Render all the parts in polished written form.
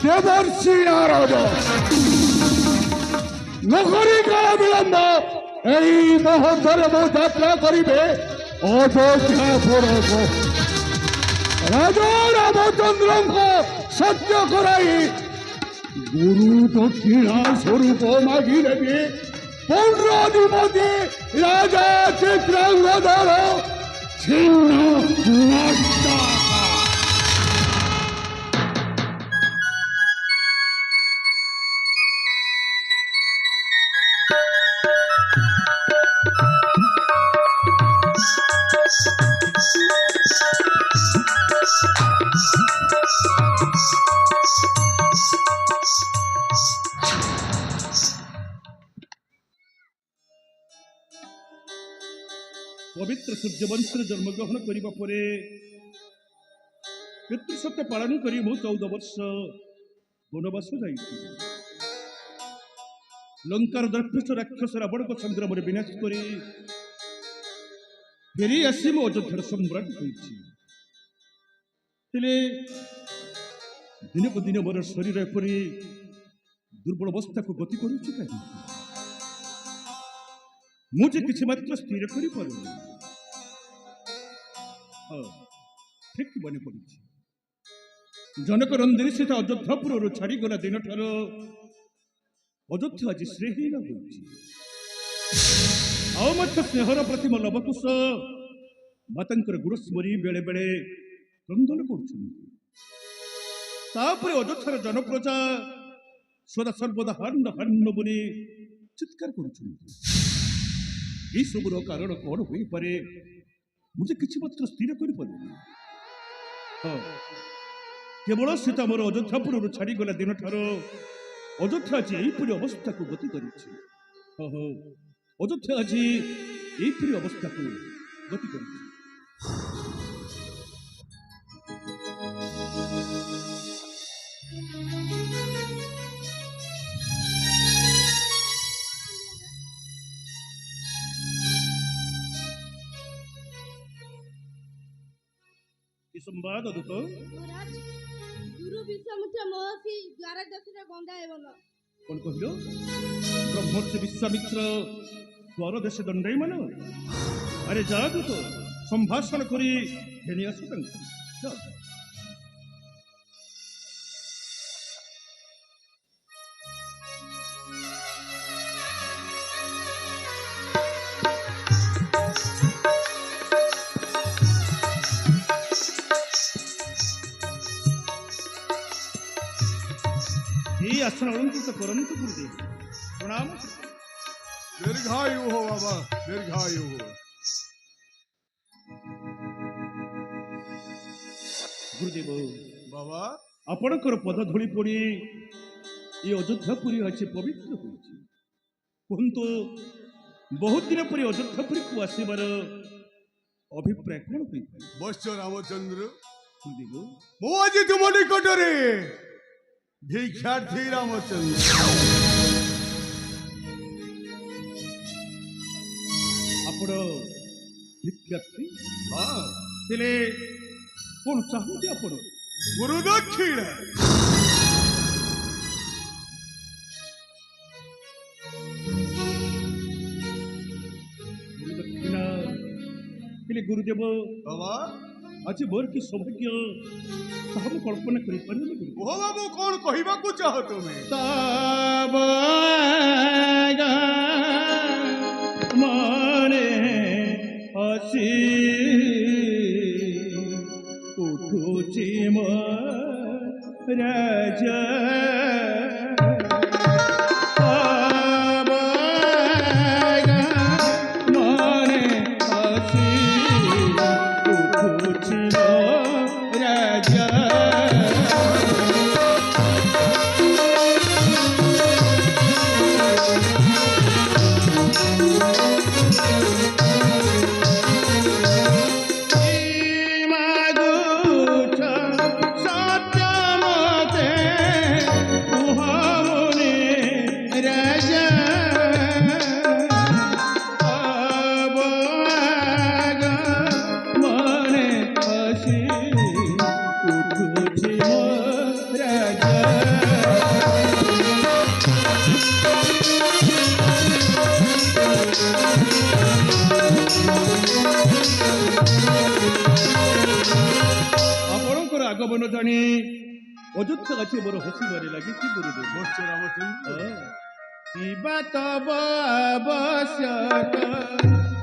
দেবর্ষি নারদ নগরী কাল বিলম্ব এই মহোধর্ম যাত্রা করিবে অযোধ্যাপুরক রাজা রামচন্দ্রকে সহ্য করাই গুরু দক্ষিণা স্বরূপ মাগি দেবে পৌরাধিপতি রাজা চিত্রাঙ্গধর ছিন্ন মস্তক। पवित्र सूर्यवंश जन्मग्रहण करने पर पितृसत्य पालन कर 14 वर्ष वनवास जा लंकार दर्पेश राक्षस रावण को संग्राम विनाश कर फेरी आसी मो अयोध्यार सम्राट दिन को दिन मोर शरीर एपरी दुर्बल अवस्था को गति करुच्ची कहीं मुझे किसी मात्र स्थिर करी पारुनी ठीक बने पड़ी जनक रंजनी सीता अयोध्यापुर छाड़ी गला दिन ठार अयोध्या आज श्रेहीन हो स्नेहर प्रतिम लवकुश मातांकर गुण स्मरी बेले बेले क्रंदन कर अयोध्यार जनप्रजा सदा सर्वदा हान्न हान्न बोली चित्कार कर सबुर कारण कौन हो पारे मुझे किसी मात्र स्थिर कर केवल सीता मोर अयोध्यापुर छाड़ी गला दिन ठार अयोध्या आज यहीपरी अवस्था को गति कर अयोध्या आज यहीपरी अवस्था को गति कर संवाद अदूत गुरु विश्वामित्र महर्षि द्वारा दक्षिण गंगा एवं कौन कहलो ब्रह्मर्षि विश्वामित्र द्वार देश दंडाई मान अरे जा दूत संभाषण करी घेनी आस आसन अलंकृत परंतु गुरुदेव प्रणाम दीर्घायु हो बाबा दीर्घायु हो गुरुदेव बाबा आपणकर पद धूली पड़ी ये अयोध्यापुरी आज पवित्र कहतु बहुत दिन पर अयोध्यापुरी को आसबार अभिप्राय कौन वत्स रामचंद्र गुरुदेव मो आज तुम निकटरे भिक्षार्थी रामचंद्र आपण भिक्षार्थी कौन चाहते आपण गुरु दक्षिण दक्षिणा गुरुदेव बाबा आज मोर की सौभाग्य ताहा मु कल्पना करि पारनी गुरु ओ बाबू कौन कहिबा को चाह तुमे माने हसी उठुची म राजा আগমন জানি অযোধ্যা গাছে বড় হসিবারে লাগিছি গুরুদেব। বৎস রামচন্দ্র, শিবা তব আবশ্যক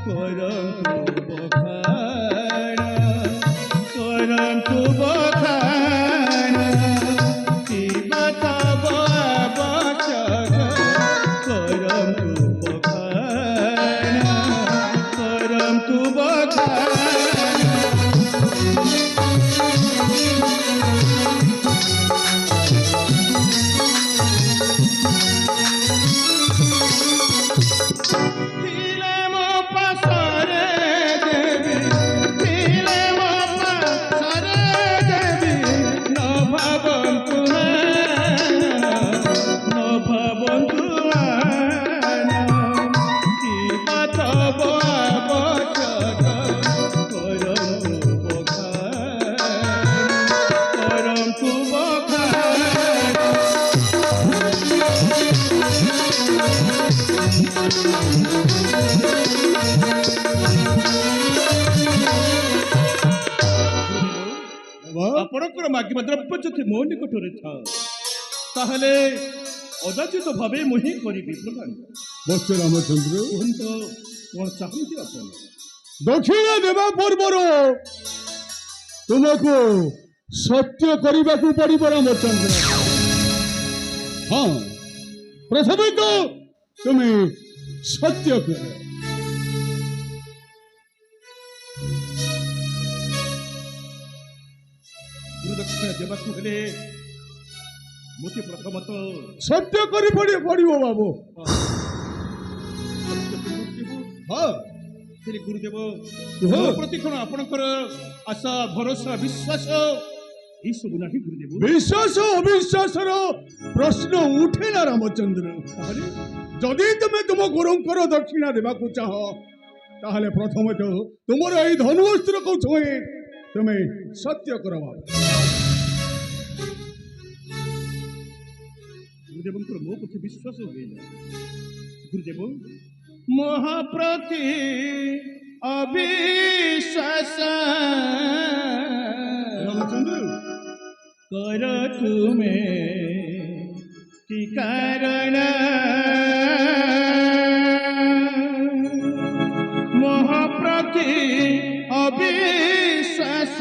করন্তু বখান, করন্তু বখান। শিবা তব আবশ্যক করন্তু বখান, করন্তু বখান। ଥିଲେ ମୋ ପାଶରେ ଦେବି, ଥିଲେ ମୋ ପାଶରେ ଦେବି, ନ ଭାବନ୍ତୁ ନ ଭାବନ୍ତୁ ଶିବା ତବ ଆବশ্যକ କରନ୍ତୁ ବଖାନ, କରନ୍ତୁ ବଖାନ। ଆପଣଙ୍କର ମାଗିବା ଦ୍ରବ୍ୟ ଯଦି ମୋ ନିକଟରେ ଥାଏ ତାହେଲେ ଅଯାଚିତ ଭାବେ ମୁଁ ହିଁ କରିବି ପ୍ରଧାନ। বৎস রামচন্দ্র, କୁହନ୍ତୁ କ'ଣ ଚାହୁଁଛି ଆପଣ? দক্ষিণ দেবা পূର୍ବରୁ ତୁମକୁ ସତ୍ୟ କରିବାକୁ ପଡ଼ିବ ରାମଚନ୍ଦ୍ର। ହଁ, ପ୍ରଥମେ ତ ତୁମେ ସତ୍ୟ କର। ଗୁରୁଦକ୍ଷିଣା ଦେବାକୁ ହେଲେ ମୋତେ ପ୍ରଥମତଃ ସତ୍ୟ କରି ପଡ଼ିବ ବାବୁ। ହଁ, ହେଲେ ଗୁରୁଦେବ କୁହ। ମୋ ପ୍ରତି କ'ଣ ଆପଣଙ୍କର ଆଶା ଭରସା ବିଶ୍ୱାସ ଏଇସବୁ ନାହିଁ ଗୁରୁଦେବ? ବିଶ୍ୱାସ ଅବିଶ୍ୱାସର ପ୍ରଶ୍ନ ଉଠେ ନା ରାମଚନ୍ଦ୍ର। ତାହେଲେ ଯଦି ତୁମେ ତୁମ ଗୁରୁଙ୍କର ଦକ୍ଷିଣା ଦେବାକୁ ଚାହ ତାହେଲେ ପ୍ରଥମେ ତ ତୁମର ଏଇ ଧନୁଅସ୍ତ୍ରକୁ ଛୁଏଁ ତୁମେ ସତ୍ୟ କର ବାବୁ। ଗୁରୁଦେବଙ୍କର ମୋ ପ୍ରତି ବିଶ୍ୱାସ ହୁଏନା। ଗୁରୁଦେବ ମହାପ୍ରତି ଅବିଶ୍ୱାସ ରାମଚନ୍ଦ୍ର, କର ତୁମେ କି କାରଣ, ମହାପ୍ରତି ଅବିଶ୍ୱାସ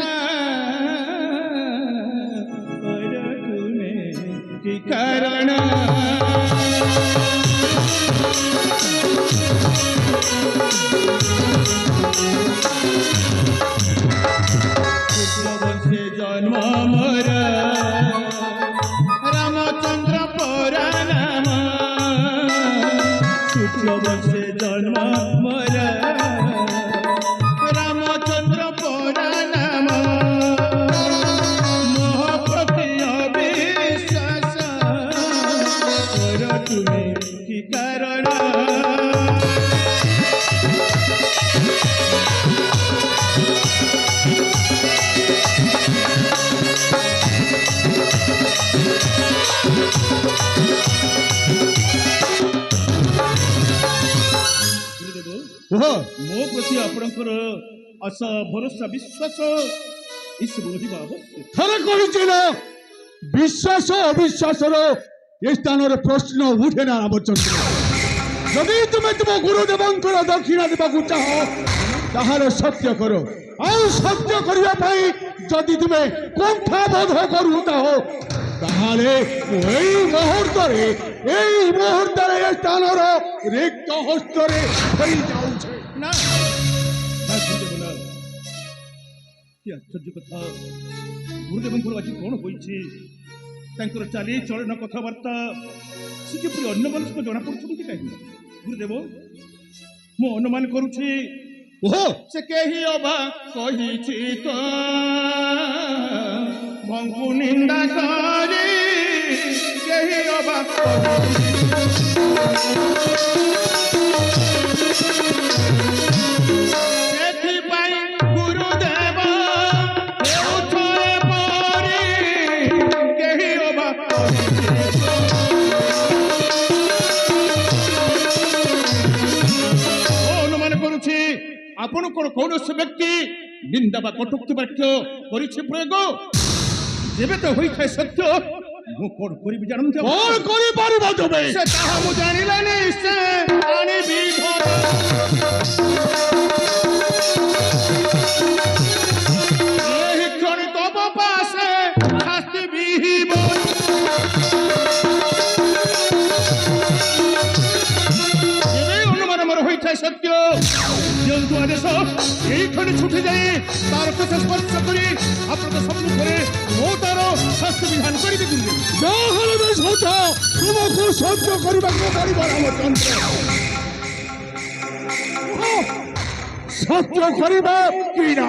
କର ତୁମେ କି କାରଣ। শুক্লবংশে জন্ম মোর রামচন্দ্র পরা নাম, শুক্লবংশে জন্ম মোর রামচন্দ্র পরা নাম, মহাপ্রতি অবিশ্বাস কর তুমি কি কারণ। କୁହ। ମୋ ପ୍ରତି ଆପଣଙ୍କର ଆଶା ଭରସା ବିଶ୍ୱାସ ଏସବୁ ରହିବା ଆବଶ୍ୟକ। ଥରେ କହିଛି ନା, ବିଶ୍ୱାସ ଅବିଶ୍ୱାସର ଏ ସ୍ଥାନରେ ପ୍ରଶ୍ନ ଉଠେ ନା ରାମଚନ୍ଦ୍ର। ଯଦି ତୁମେ ତୁମ ଗୁରୁଦେବଙ୍କର ଦକ୍ଷିଣା ଦେବାକୁ ଚାହ ତାହେଲେ ସତ୍ୟ କର। ଆଉ ସତ୍ୟ କରିବା ପାଇଁ ଯଦି ତୁମେ କୁଣ୍ଠାବୋଧ କରୁଥାଅ ତାହେଲେ ଏଇ ମୁହୂର୍ତ୍ତରେ ଏ ସ୍ଥାନର ରିକ୍ତ ହସ୍ତରେ ଫେରି ଯାଉଛି। ନା ନା ଗୁରୁଦେବ ନା, କି ଆଶ୍ଚର୍ଯ୍ୟ କଥା। ଗୁରୁଦେବଙ୍କର ଆଜି କ'ଣ ହୋଇଛି? ତାଙ୍କର ଚାଲି ଚଳନ କଥାବାର୍ତ୍ତା ସେ କିପରି ଅନ୍ୟମନସ୍କ ଜଣାପଡ଼ୁଛନ୍ତି କାହିଁକି? ଗୁରୁଦେବ ମୁଁ ଅନୁମାନ କରୁଛି କୁହ। ସେ କେହି ଅବା କହିଛି ତ ଭଙ୍କୁ ନିନ୍ଦା କରି, କେହି ଅବା ସେଥିପାଇଁ ଗୁରୁଦେବ ହେଉଛ ଏପରି, କେହି ଅବା ଅନୁମାନ କରୁଛି ଆପଣ କ'ଣ କୌଣସି ବ୍ୟକ୍ତି ନିନ୍ଦା ବା କଟୁକ୍ତି ବାକ୍ୟ କରିଛି ପ୍ରୟୋଗ? ଯେବେ ତ ହୋଇଥାଏ ସତ୍ୟ ମୁଁ କଣ କରିବି ଜାଣନ୍ତି ଆପଣ? କଣ କରିପାରିବ ତୁମେ? ସେ ତାହା ମୁଁ ଜାଣିଲାନି ସେ ଆଣିବି ଧନ। ଏହି କ୍ଷଣି ତବ ପାଶେ ଶାସ୍ତି ବିହିବ। ଯେବେ ଅନୁମାନ ମୋର ହୋଇଥାଏ ସତ୍ୟ ଦିଅନ୍ତୁ ଆଦେଶ এই ক্ষণে ছুটে যাই তার কাছে স্পর্শ করি আপনাদের সম্মুখে ମୁଁ ତାର ଶାସ୍ତି ବିଧାନ କରିବି କିନ୍ତୁ ଯାହାହେଲେ ବି ସତ ତୁମକୁ ସହ୍ୟ କରିବାକୁ ପଡ଼ିବ ରାମଚନ୍ଦ୍ର। ସହ୍ୟ କରିବା କି ନା?